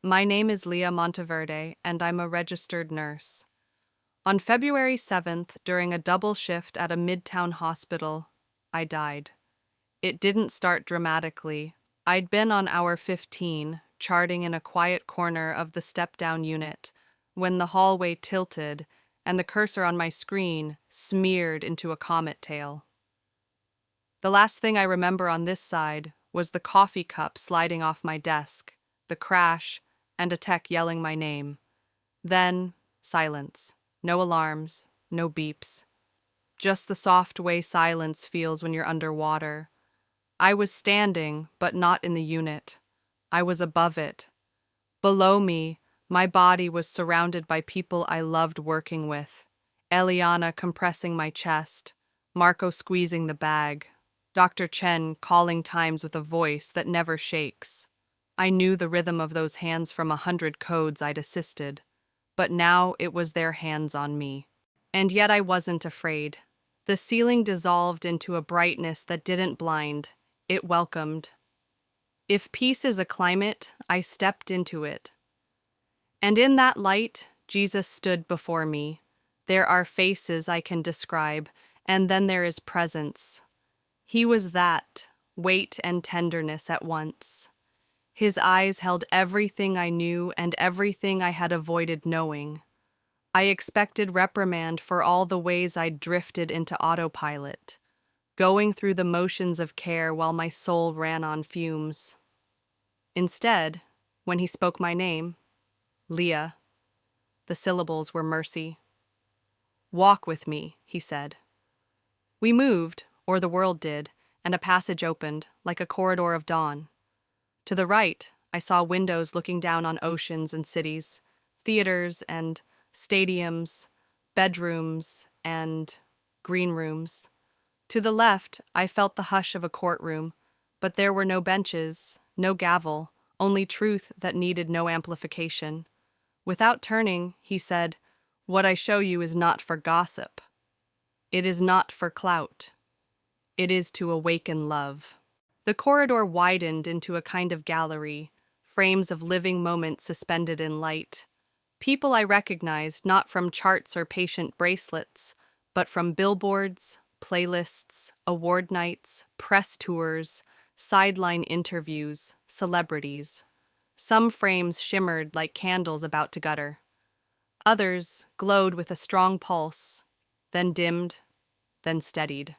My name is Leah Monteverde, and I'm a registered nurse. On February 7th, during a double shift at a midtown hospital, I died. It didn't start dramatically. I'd been on hour 15, charting in a quiet corner of the step-down unit, when the hallway tilted and the cursor on my screen smeared into a comet tail. The last thing I remember on this side was the coffee cup sliding off my desk, the crash, and a tech yelling my name. Then, silence. No alarms, no beeps. Just the soft way silence feels when you're underwater. I was standing, but not in the unit. I was above it. Below me, my body was surrounded by people I loved working with. Eliana compressing my chest, Marco squeezing the bag, Dr. Chen calling times with a voice that never shakes. I knew the rhythm of those hands from 100 codes I'd assisted, but now it was their hands on me. And yet I wasn't afraid. The ceiling dissolved into a brightness that didn't blind, it welcomed. If peace is a climate, I stepped into it. And in that light, Jesus stood before me. There are faces I can describe, and then there is presence. He was that, weight and tenderness at once. His eyes held everything I knew and everything I had avoided knowing. I expected reprimand for all the ways I'd drifted into autopilot, going through the motions of care while my soul ran on fumes. Instead, when he spoke my name, Leah, the syllables were mercy. "Walk with me," he said. We moved, or the world did, and a passage opened, like a corridor of dawn. To the right, I saw windows looking down on oceans and cities, theaters and stadiums, bedrooms and green rooms. To the left, I felt the hush of a courtroom, but there were no benches, no gavel, only truth that needed no amplification. Without turning, he said, "What I show you is not for gossip. It is not for clout. It is to awaken love." The corridor widened into a kind of gallery, frames of living moments suspended in light. People I recognized not from charts or patient bracelets, but from billboards, playlists, award nights, press tours, sideline interviews, celebrities. Some frames shimmered like candles about to gutter. Others glowed with a strong pulse, then dimmed, then steadied.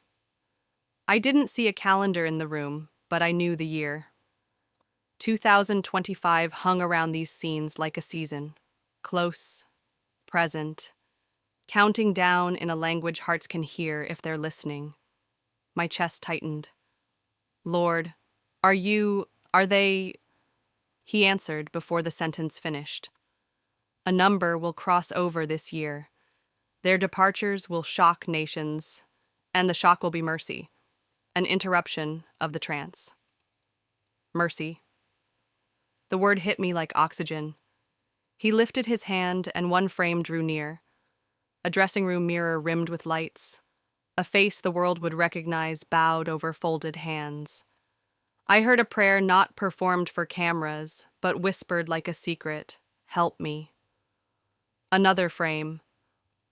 I didn't see a calendar in the room, but I knew the year. 2025 hung around these scenes like a season, close, present, counting down in a language hearts can hear if they're listening. My chest tightened. "Lord, are they?" He answered before the sentence finished. "A number will cross over this year. Their departures will shock nations, and the shock will be mercy, an interruption of the trance." Mercy. The word hit me like oxygen. He lifted his hand and one frame drew near. A dressing room mirror rimmed with lights. A face the world would recognize bowed over folded hands. I heard a prayer not performed for cameras, but whispered like a secret, "Help me." Another frame.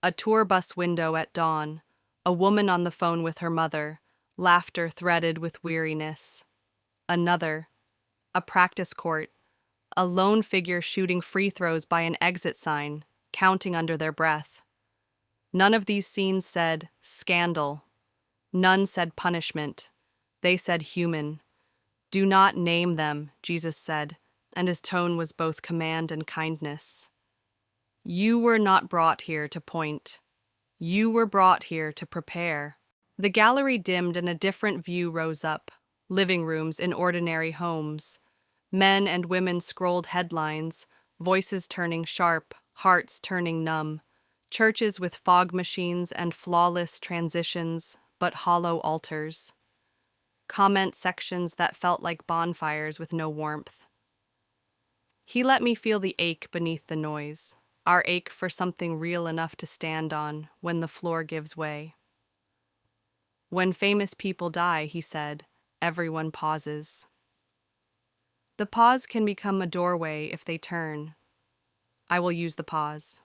A tour bus window at dawn. A woman on the phone with her mother, laughter threaded with weariness. Another. A practice court. A lone figure shooting free throws by an exit sign, counting under their breath. None of these scenes said scandal. None said punishment. They said human. "Do not name them," Jesus said, and his tone was both command and kindness. "You were not brought here to point. You were brought here to prepare." The gallery dimmed and a different view rose up. Living rooms in ordinary homes. Men and women scrolled headlines, voices turning sharp, hearts turning numb. Churches with fog machines and flawless transitions, but hollow altars. Comment sections that felt like bonfires with no warmth. He let me feel the ache beneath the noise, our ache for something real enough to stand on when the floor gives way. "When famous people die," he said, "everyone pauses." The pause can become a doorway if they turn. I will use the pause.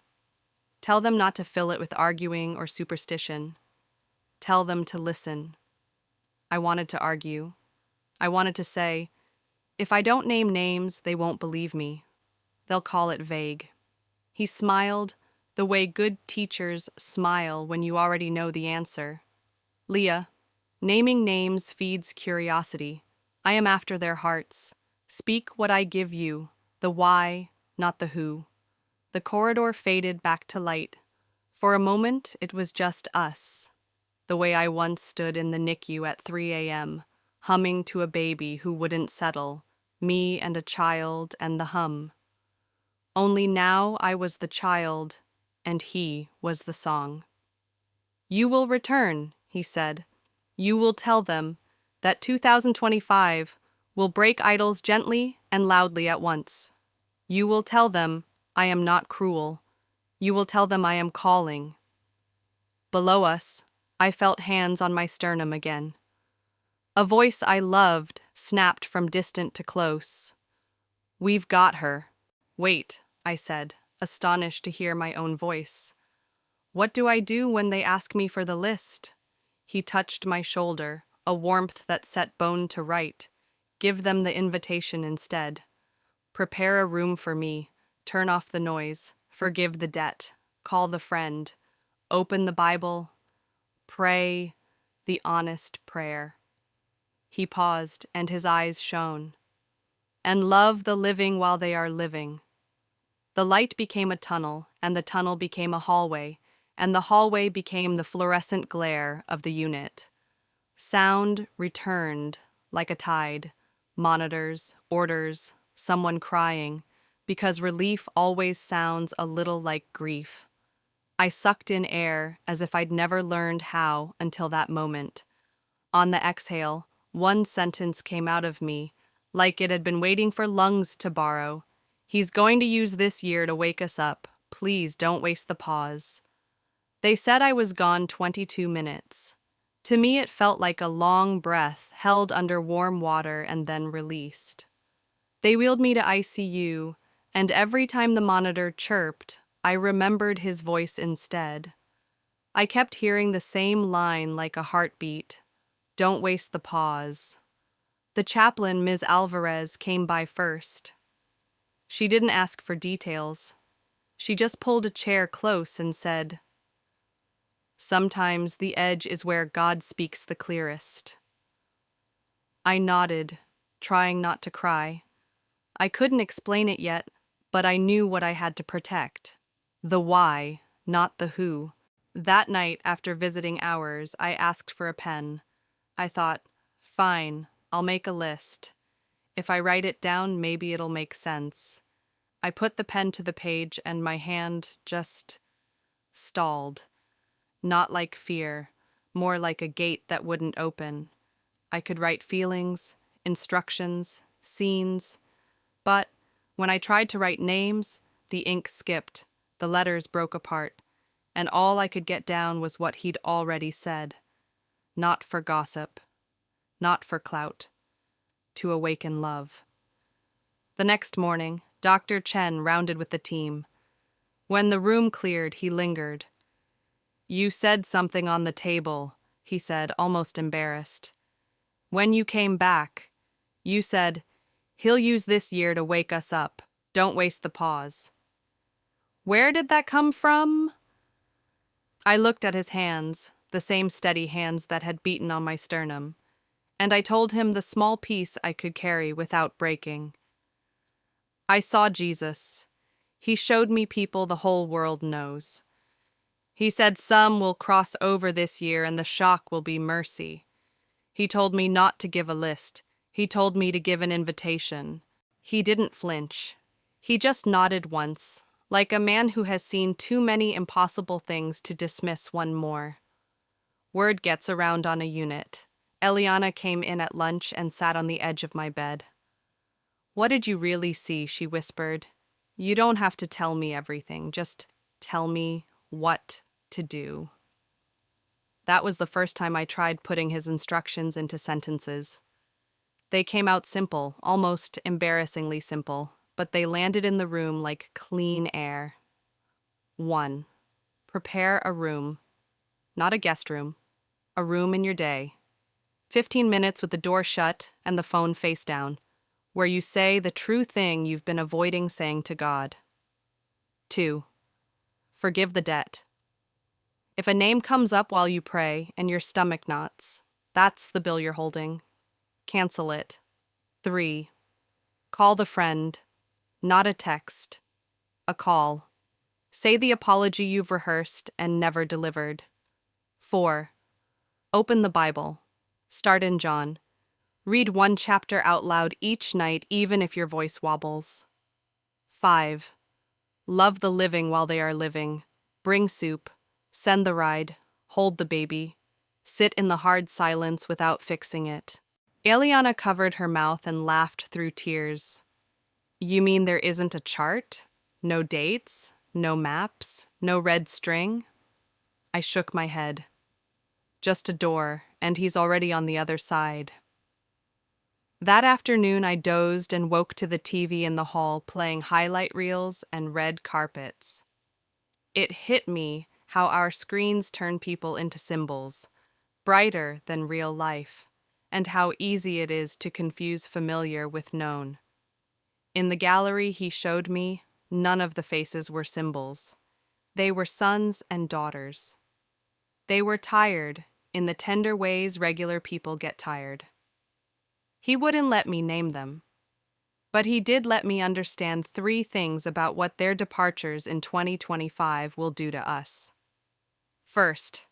Tell them not to fill it with arguing or superstition. Tell them to listen. I wanted to argue. I wanted to say, if I don't name names, they won't believe me. They'll call it vague. He smiled, the way good teachers smile when you already know the answer. Leah, naming names feeds curiosity. I am after their hearts. Speak what I give you, the why, not the who. The corridor faded back to light. For a moment, it was just us. The way I once stood in the NICU at 3 a.m., humming to a baby who wouldn't settle, me and a child and the hum. Only now I was the child, and he was the song. You will return, he said. You will tell them that 2025 will break idols gently and loudly at once. You will tell them I am not cruel. You will tell them I am calling. Below us, I felt hands on my sternum again. A voice I loved snapped from distant to close. We've got her. Wait, I said, astonished to hear my own voice. What do I do when they ask me for the list? He touched my shoulder, a warmth that set bone to right. Give them the invitation instead. Prepare a room for me. Turn off the noise. Forgive the debt. Call the friend. Open the Bible. Pray the honest prayer. He paused, and his eyes shone. And love the living while they are living. The light became a tunnel, and the tunnel became a hallway, and the hallway became the fluorescent glare of the unit. Sound returned like a tide. Monitors, orders, someone crying, because relief always sounds a little like grief. I sucked in air as if I'd never learned how until that moment. On the exhale, one sentence came out of me, like it had been waiting for lungs to borrow. He's going to use this year to wake us up. Please don't waste the pause. They said I was gone 22 minutes. To me, it felt like a long breath held under warm water and then released. They wheeled me to ICU, and every time the monitor chirped, I remembered his voice instead. I kept hearing the same line like a heartbeat. Don't waste the pause. The chaplain, Ms. Alvarez, came by first. She didn't ask for details. She just pulled a chair close and said, "Sometimes the edge is where God speaks the clearest." I nodded, trying not to cry. I couldn't explain it yet, but I knew what I had to protect. The why, not the who. That night, after visiting hours, I asked for a pen. I thought, fine, I'll make a list. If I write it down, maybe it'll make sense. I put the pen to the page and my hand just stalled. Not like fear, more like a gate that wouldn't open. I could write feelings, instructions, scenes, but when I tried to write names, the ink skipped, the letters broke apart, and all I could get down was what he'd already said. Not for gossip, not for clout, to awaken love. The next morning, Dr. Chen rounded with the team. When the room cleared, he lingered. You said something on the table, he said, almost embarrassed. When you came back, you said, he'll use this year to wake us up. Don't waste the pause. Where did that come from? I looked at his hands, the same steady hands that had beaten on my sternum, and I told him the small piece I could carry without breaking. I saw Jesus. He showed me people the whole world knows. He said some will cross over this year and the shock will be mercy. He told me not to give a list. He told me to give an invitation. He didn't flinch. He just nodded once, like a man who has seen too many impossible things to dismiss one more. Word gets around on a unit. Eliana came in at lunch and sat on the edge of my bed. What did you really see? She whispered. You don't have to tell me everything. Just tell me what to do. That was the first time I tried putting his instructions into sentences. They came out simple, almost embarrassingly simple, but they landed in the room like clean air. 1. Prepare a room. Not a guest room. A room in your day. 15 minutes with the door shut and the phone face down, where you say the true thing you've been avoiding saying to God. 2. Forgive the debt. If a name comes up while you pray and your stomach knots, that's the bill you're holding. Cancel it. 3. Call the friend. Not a text. A call. Say the apology you've rehearsed and never delivered. 4. Open the Bible. Start in John. Read one chapter out loud each night, even if your voice wobbles. 5. Love the living while they are living. Bring soup. Send the ride. Hold the baby. Sit in the hard silence without fixing it. Eliana covered her mouth and laughed through tears. You mean there isn't a chart? No dates? No maps? No red string? I shook my head. Just a door, and he's already on the other side. That afternoon I dozed and woke to the TV in the hall playing highlight reels and red carpets. It hit me how our screens turn people into symbols, brighter than real life, and how easy it is to confuse familiar with known. In the gallery he showed me, none of the faces were symbols. They were sons and daughters. They were tired, in the tender ways regular people get tired. He wouldn't let me name them, but he did let me understand 3 things about what their departures in 2025 will do to us. First,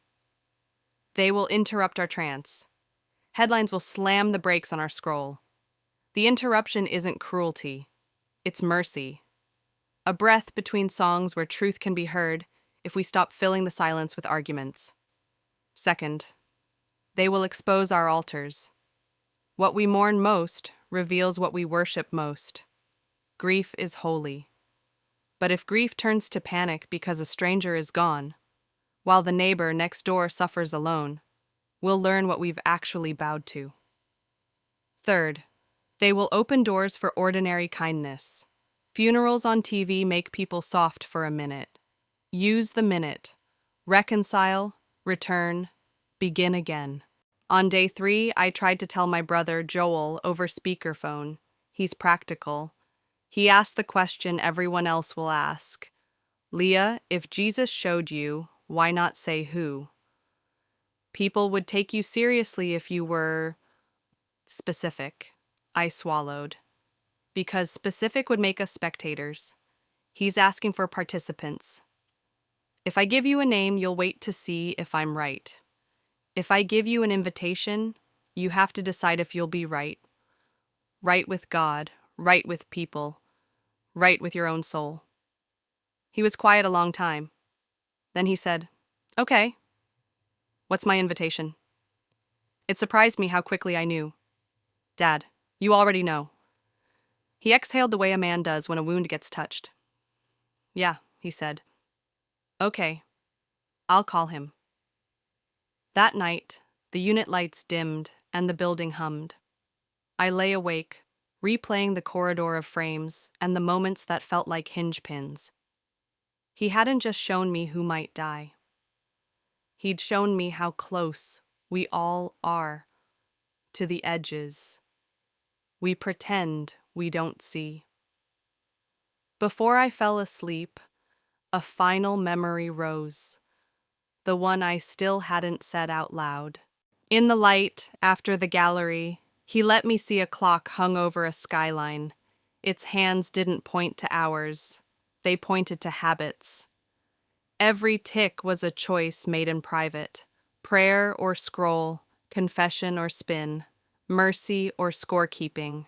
they will interrupt our trance. Headlines will slam the brakes on our scroll. The interruption isn't cruelty, it's mercy. A breath between songs where truth can be heard if we stop filling the silence with arguments. Second, they will expose our altars. What we mourn most reveals what we worship most. Grief is holy. But if grief turns to panic because a stranger is gone, while the neighbor next door suffers alone, we'll learn what we've actually bowed to. Third, they will open doors for ordinary kindness. Funerals on TV make people soft for a minute. Use the minute. Reconcile, return, begin again. On day 3, I tried to tell my brother Joel over speakerphone. He's practical. He asked the question everyone else will ask. Leah, if Jesus showed you, why not say who? People would take you seriously if you were specific. I swallowed. Because specific would make us spectators. He's asking for participants. If I give you a name, you'll wait to see if I'm right. If I give you an invitation, you have to decide if you'll be right. Right with God, right with people, right with your own soul. He was quiet a long time. Then he said, Okay. What's my invitation? It surprised me how quickly I knew. Dad, you already know. He exhaled the way a man does when a wound gets touched. Yeah, he said. Okay, I'll call him. That night, the unit lights dimmed and the building hummed. I lay awake, replaying the corridor of frames and the moments that felt like hinge pins. He hadn't just shown me who might die. He'd shown me how close we all are to the edges. We pretend we don't see. Before I fell asleep, a final memory rose, the one I still hadn't said out loud. In the light, after the gallery, he let me see a clock hung over a skyline. Its hands didn't point to hours. They pointed to habits. Every tick was a choice made in private. Prayer or scroll, confession or spin, mercy or scorekeeping.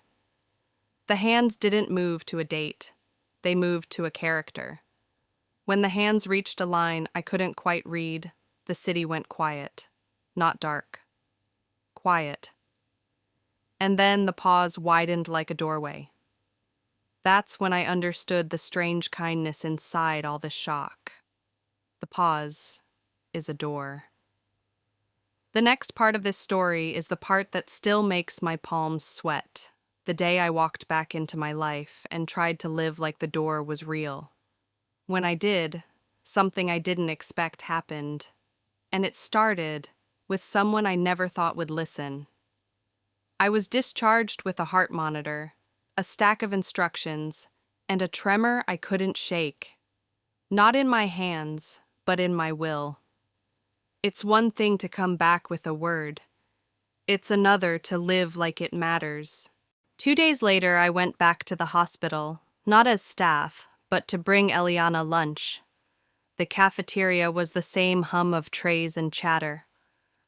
The hands didn't move to a date. They moved to a character. When the hands reached a line I couldn't quite read, the city went quiet. Not dark. Quiet. And then the pause widened like a doorway. That's when I understood the strange kindness inside all the shock. The pause is a door. The next part of this story is the part that still makes my palms sweat. The day I walked back into my life and tried to live like the door was real. When I did, something I didn't expect happened. And it started with someone I never thought would listen. I was discharged with a heart monitor, a stack of instructions, and a tremor I couldn't shake. Not in my hands, but in my will. It's one thing to come back with a word. It's another to live like it matters. 2 days later, I went back to the hospital, not as staff, but to bring Eliana lunch. The cafeteria was the same hum of trays and chatter.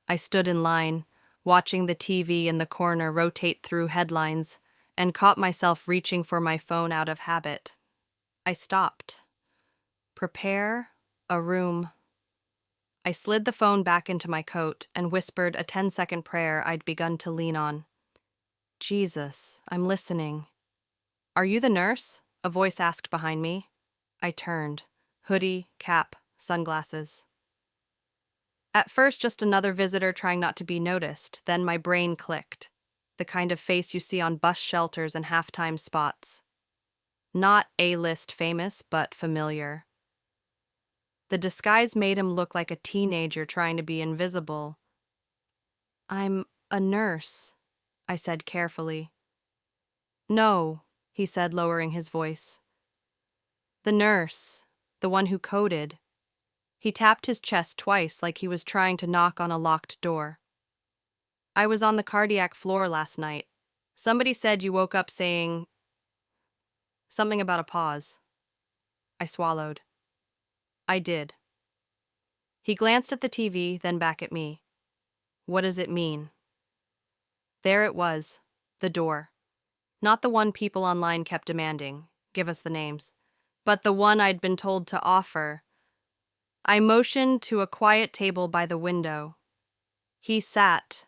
I stood in line, watching the TV in the corner rotate through headlines, and caught myself reaching for my phone out of habit. I stopped. Prepare a room. I slid the phone back into my coat and whispered a 10-second prayer I'd begun to lean on. Jesus, I'm listening. Are you the nurse? A voice asked behind me. I turned. Hoodie, cap, sunglasses. At first, just another visitor trying not to be noticed. Then my brain clicked. The kind of face you see on bus shelters and halftime spots. Not A-list famous, but familiar. The disguise made him look like a teenager trying to be invisible. I'm a nurse, I said carefully. No, he said, lowering his voice. The nurse, the one who coded. He tapped his chest twice like he was trying to knock on a locked door. I was on the cardiac floor last night. Somebody said you woke up saying something about a pause. I swallowed. I did. He glanced at the TV, then back at me. What does it mean? There it was, the door. Not the one people online kept demanding, give us the names, but the one I'd been told to offer. I motioned to a quiet table by the window. He sat.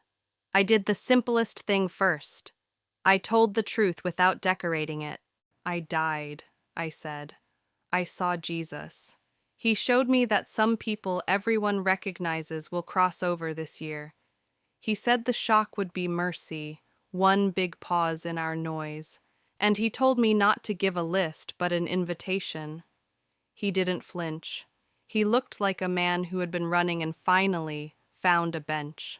I did the simplest thing first. I told the truth without decorating it. I died, I said. I saw Jesus. He showed me that some people everyone recognizes will cross over this year. He said the shock would be mercy, one big pause in our noise, and he told me not to give a list but an invitation. He didn't flinch. He looked like a man who had been running and finally found a bench.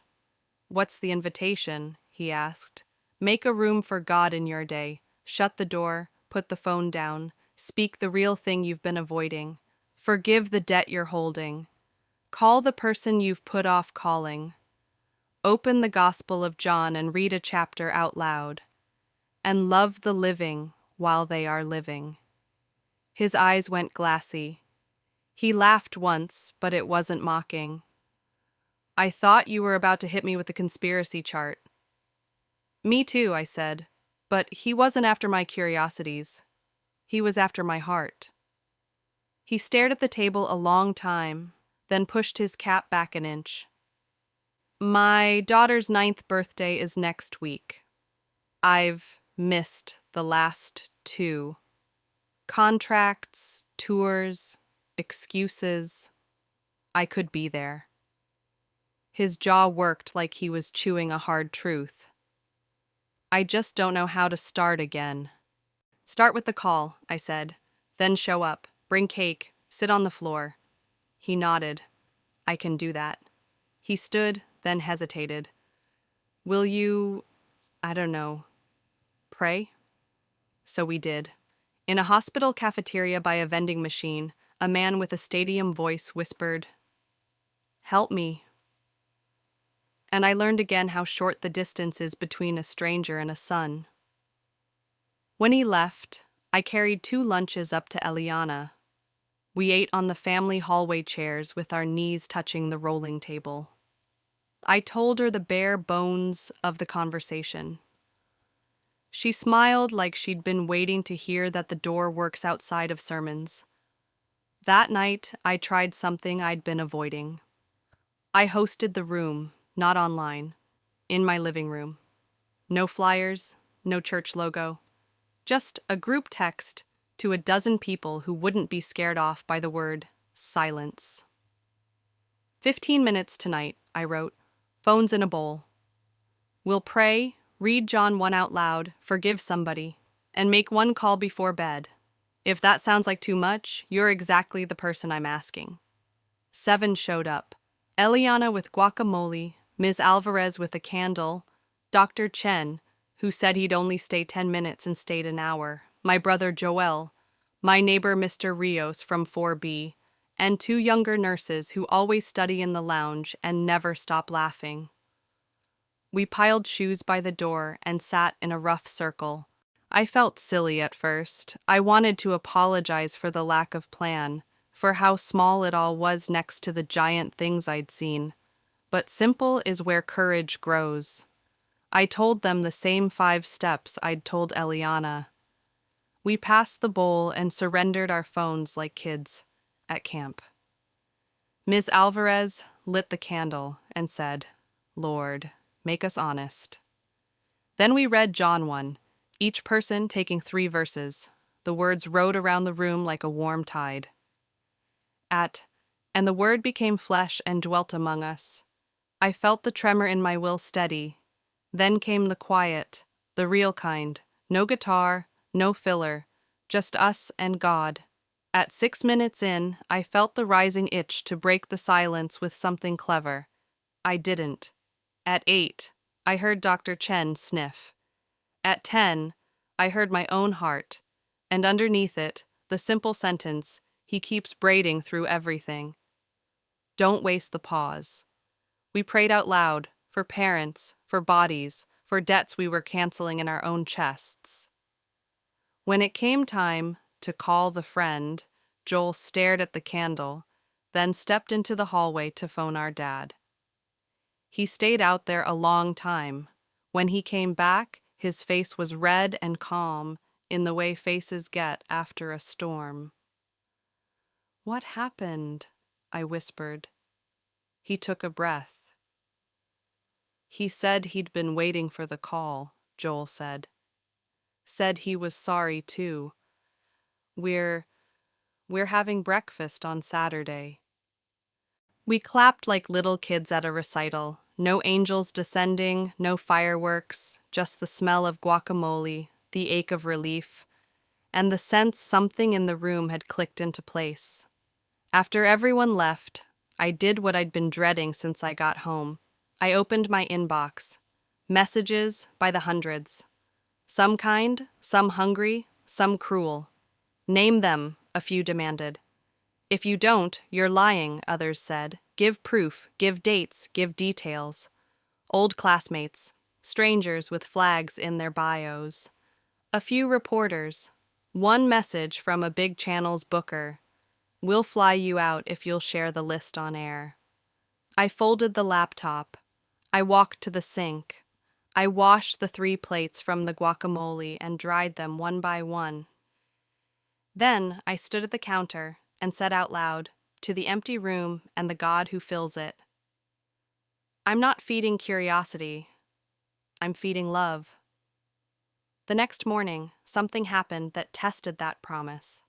What's the invitation? He asked. Make a room for God in your day. Shut the door, put the phone down, speak the real thing you've been avoiding. Forgive the debt you're holding. Call the person you've put off calling. Open the Gospel of John and read a chapter out loud. And love the living while they are living. His eyes went glassy. He laughed once, but it wasn't mocking. I thought you were about to hit me with the conspiracy chart. Me too, I said, but he wasn't after my curiosities. He was after my heart. He stared at the table a long time, then pushed his cap back an inch. My daughter's 9th birthday is next week. I've missed the last 2. Contracts, tours, excuses. I could be there. His jaw worked like he was chewing a hard truth. I just don't know how to start again. Start with the call, I said. Then show up, bring cake, sit on the floor. He nodded. I can do that. He stood, then hesitated. Will you, I don't know, pray? So we did. In a hospital cafeteria by a vending machine, a man with a stadium voice whispered, "Help me." And I learned again how short the distance is between a stranger and a son. When he left, I carried 2 lunches up to Eliana. We ate on the family hallway chairs with our knees touching the rolling table. I told her the bare bones of the conversation. She smiled like she'd been waiting to hear that the door works outside of sermons. That night, I tried something I'd been avoiding. I hosted the room, not online, in my living room. No flyers, no church logo. Just a group text to a dozen people who wouldn't be scared off by the word silence. 15 minutes tonight, I wrote. Phones in a bowl. We'll pray, read John 1 out loud, forgive somebody, and make one call before bed. If that sounds like too much, you're exactly the person I'm asking. 7 showed up. Eliana with guacamole, Ms. Alvarez with a candle, Dr. Chen, who said he'd only stay 10 minutes and stayed an hour, my brother Joel, my neighbor Mr. Rios from 4B, and 2 younger nurses who always study in the lounge and never stop laughing. We piled shoes by the door and sat in a rough circle. I felt silly at first. I wanted to apologize for the lack of plan, for how small it all was next to the giant things I'd seen. But simple is where courage grows. I told them the same 5 steps I'd told Eliana. We passed the bowl and surrendered our phones like kids at camp. Ms. Alvarez lit the candle and said, "Lord, make us honest." Then we read John 1, each person taking 3 verses. The words rode around the room like a warm tide. And the Word became flesh and dwelt among us. I felt the tremor in my will steady. Then came the quiet, the real kind. No guitar, no filler, just us and God. At 6 minutes in, I felt the rising itch to break the silence with something clever. I didn't. At 8, I heard Dr. Chen sniff. At 10, I heard my own heart, and underneath it, the simple sentence, he keeps braiding through everything. Don't waste the pause. We prayed out loud, for parents, for bodies, for debts we were canceling in our own chests. When it came time to call the friend, Joel stared at the candle, then stepped into the hallway to phone our dad. He stayed out there a long time. When he came back, his face was red and calm, in the way faces get after a storm. "What happened?" I whispered. He took a breath. "He said he'd been waiting for the call," Joel said. "Said he was sorry, too. We're having breakfast on Saturday." We clapped like little kids at a recital. No angels descending, no fireworks, just the smell of guacamole, the ache of relief, and the sense something in the room had clicked into place. After everyone left, I did what I'd been dreading since I got home. I opened my inbox. Messages by the hundreds. Some kind, some hungry, some cruel. "Name them," a few demanded. "If you don't, you're lying," others said. "Give proof, give dates, give details." Old classmates, strangers with flags in their bios. A few reporters. One message from a big channel's booker. "We'll fly you out if you'll share the list on air." I folded the laptop. I walked to the sink. I washed the 3 plates from the guacamole and dried them one by one. Then I stood at the counter and said out loud, to the empty room and the God who fills it, "I'm not feeding curiosity. I'm feeding love." The next morning, something happened that tested that promise.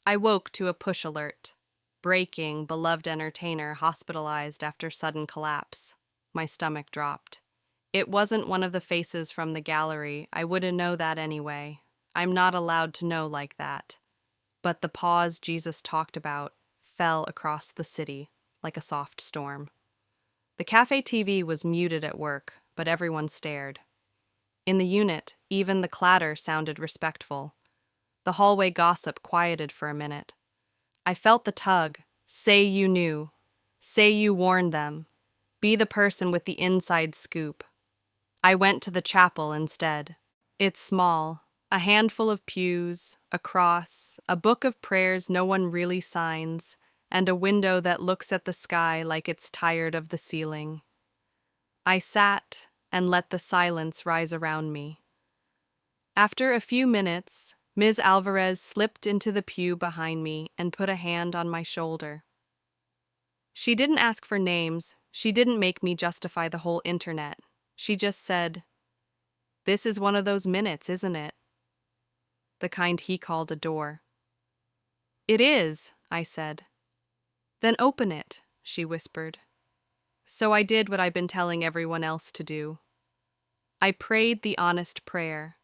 I woke to a push alert. Breaking, beloved entertainer hospitalized after sudden collapse. My stomach dropped. It wasn't one of the faces from the gallery. I wouldn't know that anyway. I'm not allowed to know like that. But the pause Jesus talked about fell across the city like a soft storm. The cafe TV was muted at work, but everyone stared. In the unit, even the clatter sounded respectful. The hallway gossip quieted for a minute. I felt the tug. Say you knew. Say you warned them. Be the person with the inside scoop. I went to the chapel instead. It's small. A handful of pews, a cross, a book of prayers no one really signs, and a window that looks at the sky like it's tired of the ceiling. I sat and let the silence rise around me. After a few minutes, Ms. Alvarez slipped into the pew behind me and put a hand on my shoulder. She didn't ask for names. She didn't make me justify the whole internet. She just said, "This is one of those minutes, isn't it?" The kind he called a door. "It is," I said. "Then open it," she whispered. So I did what I've been telling everyone else to do. I prayed the honest prayer.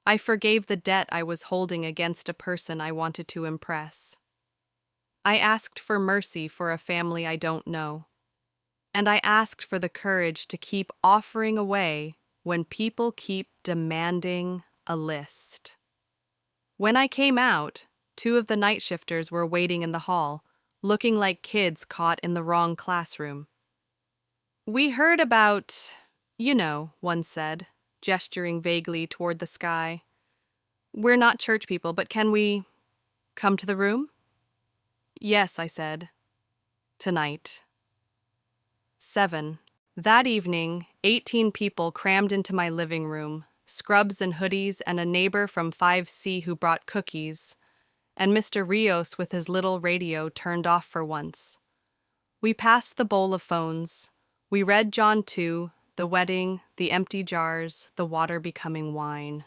I forgave the debt I was holding against a person I wanted to impress. I asked for mercy for a family I don't know. And I asked for the courage to keep offering away when people keep demanding a list. When I came out, 2 of the night shifters were waiting in the hall, looking like kids caught in the wrong classroom. "We heard about, one said, gesturing vaguely toward the sky. "We're not church people, but can we come to the room?" "Yes," I said. "Tonight." 7. That evening, 18 people crammed into my living room, scrubs and hoodies and a neighbor from 5C who brought cookies, and Mr. Rios with his little radio turned off for once. We passed the bowl of phones. We read John 2, the wedding, the empty jars, the water becoming wine.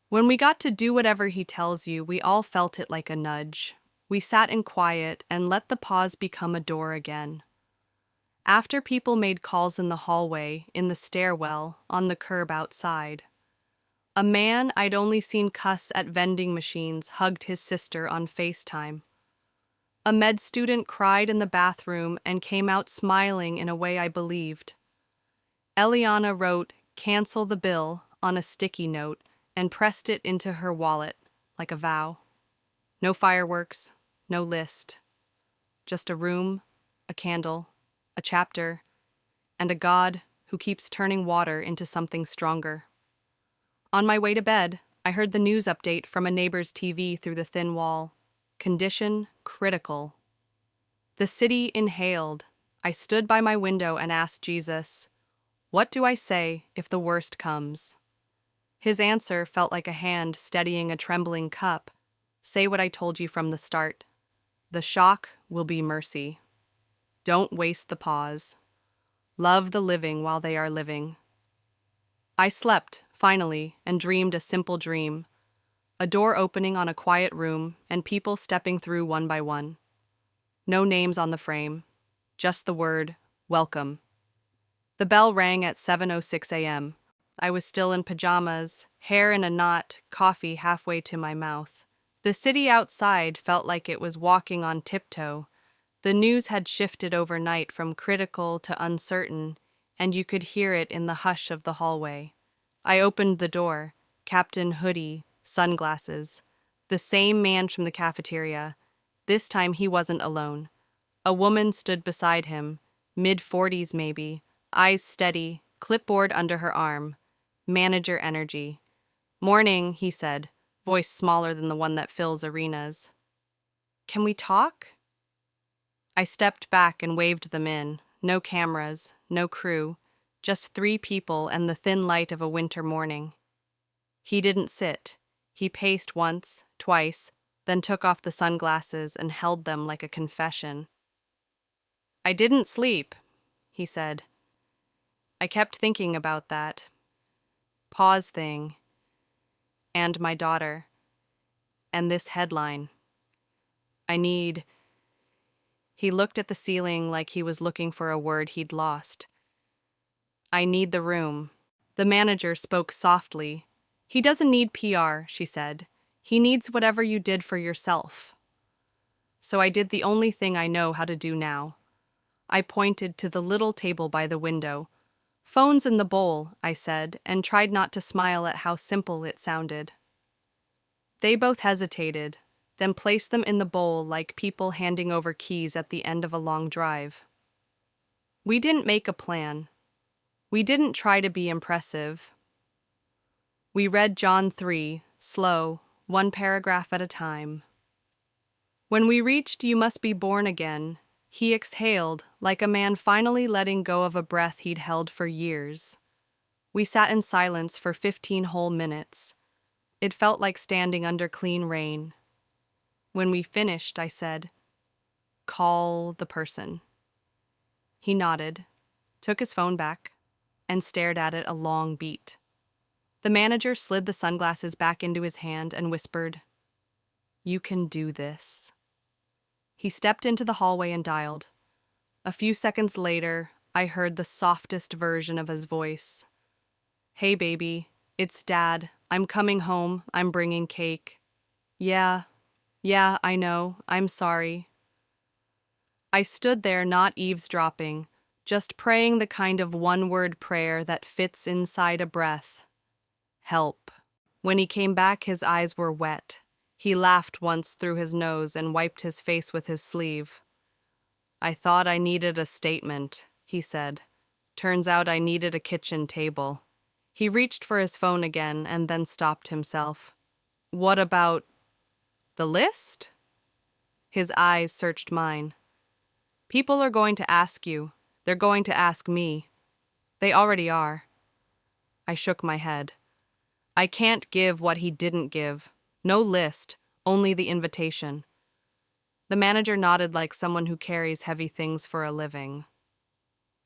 When we got to do whatever he tells you, we all felt it like a nudge. We sat in quiet and let the pause become a door again. After people made calls in the hallway, in the stairwell, on the curb outside. A man I'd only seen cuss at vending machines hugged his sister on FaceTime. A med student cried in the bathroom and came out smiling in a way I believed. Eliana wrote, "Cancel the bill," on a sticky note and pressed it into her wallet, like a vow. No fireworks, no list. Just a room, a candle, a chapter, and a God who keeps turning water into something stronger. On my way to bed, I heard the news update from a neighbor's TV through the thin wall. Condition critical. The city inhaled. I stood by my window and asked Jesus, "What do I say if the worst comes?" His answer felt like a hand steadying a trembling cup. "Say what I told you from the start. The shock will be mercy. Don't waste the pause. Love the living while they are living." I slept, finally, and dreamed a simple dream. A door opening on a quiet room, and people stepping through one by one. No names on the frame, just the word, "Welcome." The bell rang at 7:06 a.m. I was still in pajamas, hair in a knot, coffee halfway to my mouth. The city outside felt like it was walking on tiptoe. The news had shifted overnight from critical to uncertain, and you could hear it in the hush of the hallway. I opened the door, Captain hoodie, sunglasses. The same man from the cafeteria. This time he wasn't alone. A woman stood beside him, mid-40s maybe, eyes steady, clipboard under her arm. Manager energy. "Morning," he said, voice smaller than the one that fills arenas. "Can we talk?" I stepped back and waved them in. No cameras, no crew, just 3 people and the thin light of a winter morning. He didn't sit. He paced once, twice, then took off the sunglasses and held them like a confession. "I didn't sleep," he said. I kept thinking about that pause thing, and my daughter, and this headline. He looked at the ceiling like he was looking for a word he'd lost. "I need the room." The manager spoke softly. "He doesn't need PR," she said. "He needs whatever you did for yourself." So I did the only thing I know how to do now. I pointed to the little table by the window. "Phone's in the bowl," I said, and tried not to smile at how simple it sounded. They both hesitated, then placed them in the bowl like people handing over keys at the end of a long drive. We didn't make a plan. We didn't try to be impressive. We read John 3, slow, 1 paragraph at a time. When we reached "You must be born again," he exhaled like a man finally letting go of a breath he'd held for years. We sat in silence for 15 whole minutes. It felt like standing under clean rain. When we finished, I said, "Call the person." He nodded, took his phone back, and stared at it a long beat. The manager slid the sunglasses back into his hand and whispered, "You can do this." He stepped into the hallway and dialed. A few seconds later, I heard the softest version of his voice. "Hey, baby, it's Dad. I'm coming home. I'm bringing cake." Yeah, I know. I'm sorry." I stood there not eavesdropping, just praying the kind of one-word prayer that fits inside a breath. Help. When he came back, his eyes were wet. He laughed once through his nose and wiped his face with his sleeve. "I thought I needed a statement," he said. "Turns out I needed a kitchen table." He reached for his phone again and then stopped himself. "What about the list?" His eyes searched mine. "People are going to ask you. They're going to ask me. They already are." I shook my head. I can't give what he didn't give. No list, only the invitation. The manager nodded like someone who carries heavy things for a living.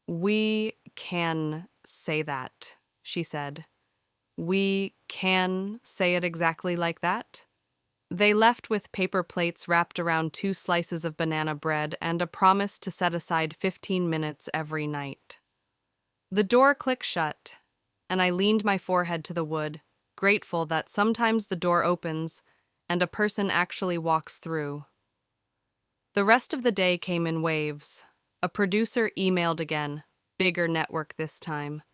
"We can say that," she said. "We can say it exactly like that?" They left with paper plates wrapped around 2 slices of banana bread and a promise to set aside 15 minutes every night. The door clicked shut, and I leaned my forehead to the wood, grateful that sometimes the door opens and a person actually walks through. The rest of the day came in waves. A producer emailed again, bigger network this time.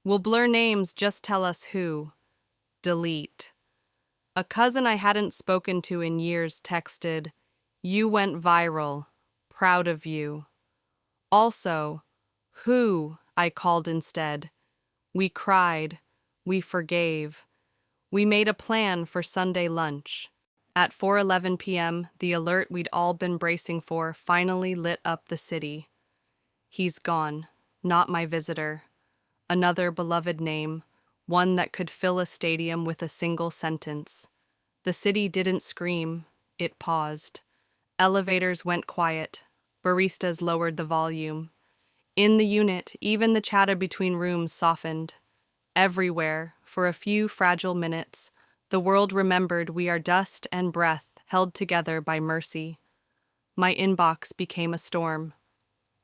"We'll blur names, just tell us who." Delete. A cousin I hadn't spoken to in years texted, "You went viral. Proud of you." Also, "Who?" I called instead. We cried. We forgave. We made a plan for Sunday lunch. At 4:11 p.m., the alert we'd all been bracing for finally lit up the city. He's gone, not my visitor. Another beloved name, one that could fill a stadium with a single sentence. The city didn't scream, it paused. Elevators went quiet. Baristas lowered the volume. In the unit, even the chatter between rooms softened. Everywhere, for a few fragile minutes, the world remembered we are dust and breath held together by mercy. My inbox became a storm.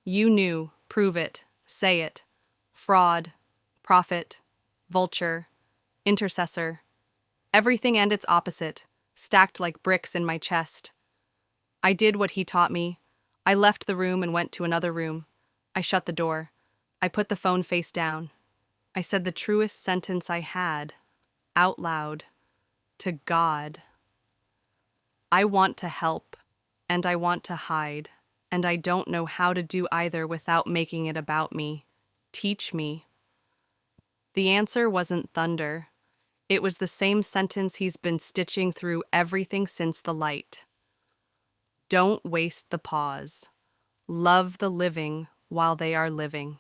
"You knew, prove it, say it. Fraud, prophet, vulture, intercessor. Everything and its opposite, stacked like bricks in my chest." I did what he taught me. I left the room and went to another room. I shut the door. I put the phone face down. I said the truest sentence I had, out loud, to God. "I want to help, and I want to hide, and I don't know how to do either without making it about me. Teach me." The answer wasn't thunder. It was the same sentence he's been stitching through everything since the light. Don't waste the pause. Love the living while they are living.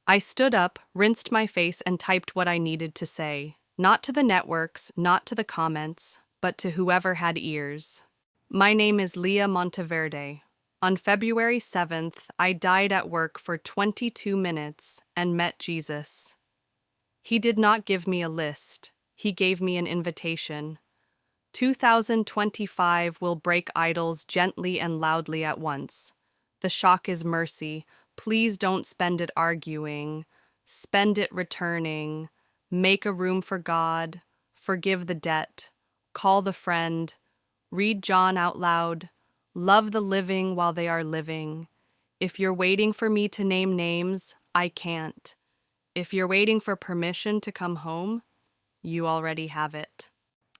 I stood up, rinsed my face, and typed what I needed to say. Not to the networks, not to the comments, but to whoever had ears. My name is Leah Monteverde. On February 7th, I died at work for 22 minutes and met Jesus. He did not give me a list. He gave me an invitation. 2025 will break idols gently and loudly at once. The shock is mercy. Please don't spend it arguing. Spend it returning. Make a room for God. Forgive the debt. Call the friend. Read John out loud. Love the living while they are living. If you're waiting for me to name names, I can't. If you're waiting for permission to come home, you already have it.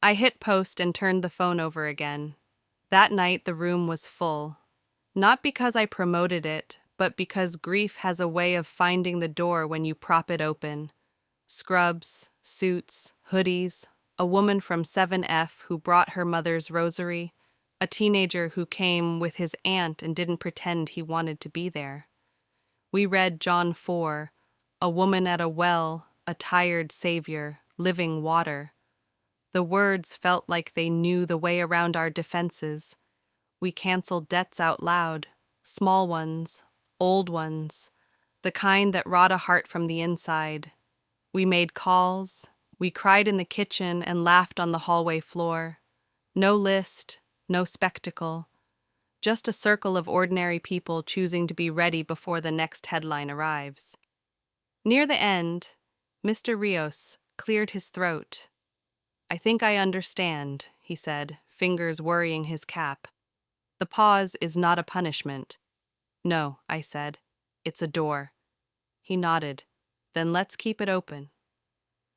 I hit post and turned the phone over again. That night the room was full. Not because I promoted it, but because grief has a way of finding the door when you prop it open. Scrubs, suits, hoodies, a woman from 7F who brought her mother's rosary, a teenager who came with his aunt and didn't pretend he wanted to be there. We read John 4, a woman at a well, a tired savior, living water. The words felt like they knew the way around our defenses. We canceled debts out loud, small ones, old ones, the kind that rot a heart from the inside. We made calls, we cried in the kitchen and laughed on the hallway floor. No list, no spectacle, Just a circle of ordinary people choosing to be ready before the next headline arrives. Near the end, Mr. Rios cleared his throat. "I think I understand," he said, fingers worrying his cap. "The pause is not a punishment." "No," I said. "It's a door." He nodded. "Then let's keep it open."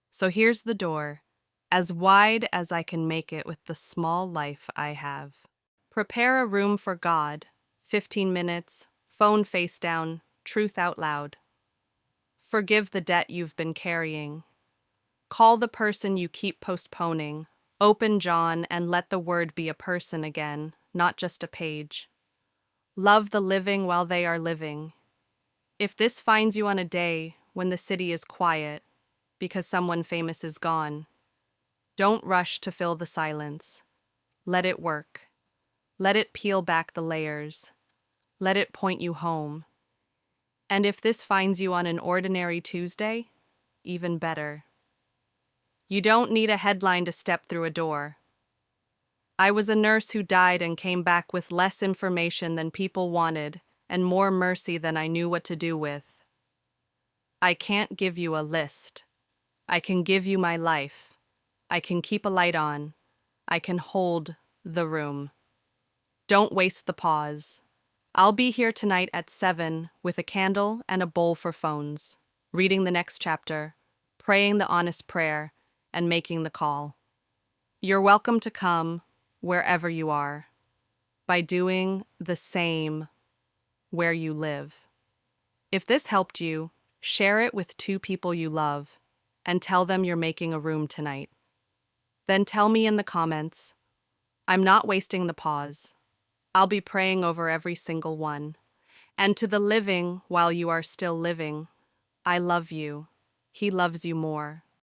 So here's the door, as wide as I can make it with the small life I have. Prepare a room for God. 15 minutes, phone face down, truth out loud. Forgive the debt you've been carrying. Call the person you keep postponing. Open John and let the word be a person again, not just a page. Love the living while they are living. If this finds you on a day when the city is quiet because someone famous is gone, don't rush to fill the silence. Let it work. Let it peel back the layers. Let it point you home. And if this finds you on an ordinary Tuesday, even better. You don't need a headline to step through a door. I was a nurse who died and came back with less information than people wanted and more mercy than I knew what to do with. I can't give you a list. I can give you my life. I can keep a light on. I can hold the room. Don't waste the pause. I'll be here tonight at 7 with a candle and a bowl for phones, reading the next chapter, praying the honest prayer, and making the call. You're welcome to come wherever you are, by doing the same where you live. If this helped you, share it with 2 people you love, and tell them you're making a room tonight. Then tell me in the comments, "I'm not wasting the pause. I'll be praying over every single one." And to the living while you are still living, I love you. He loves you more.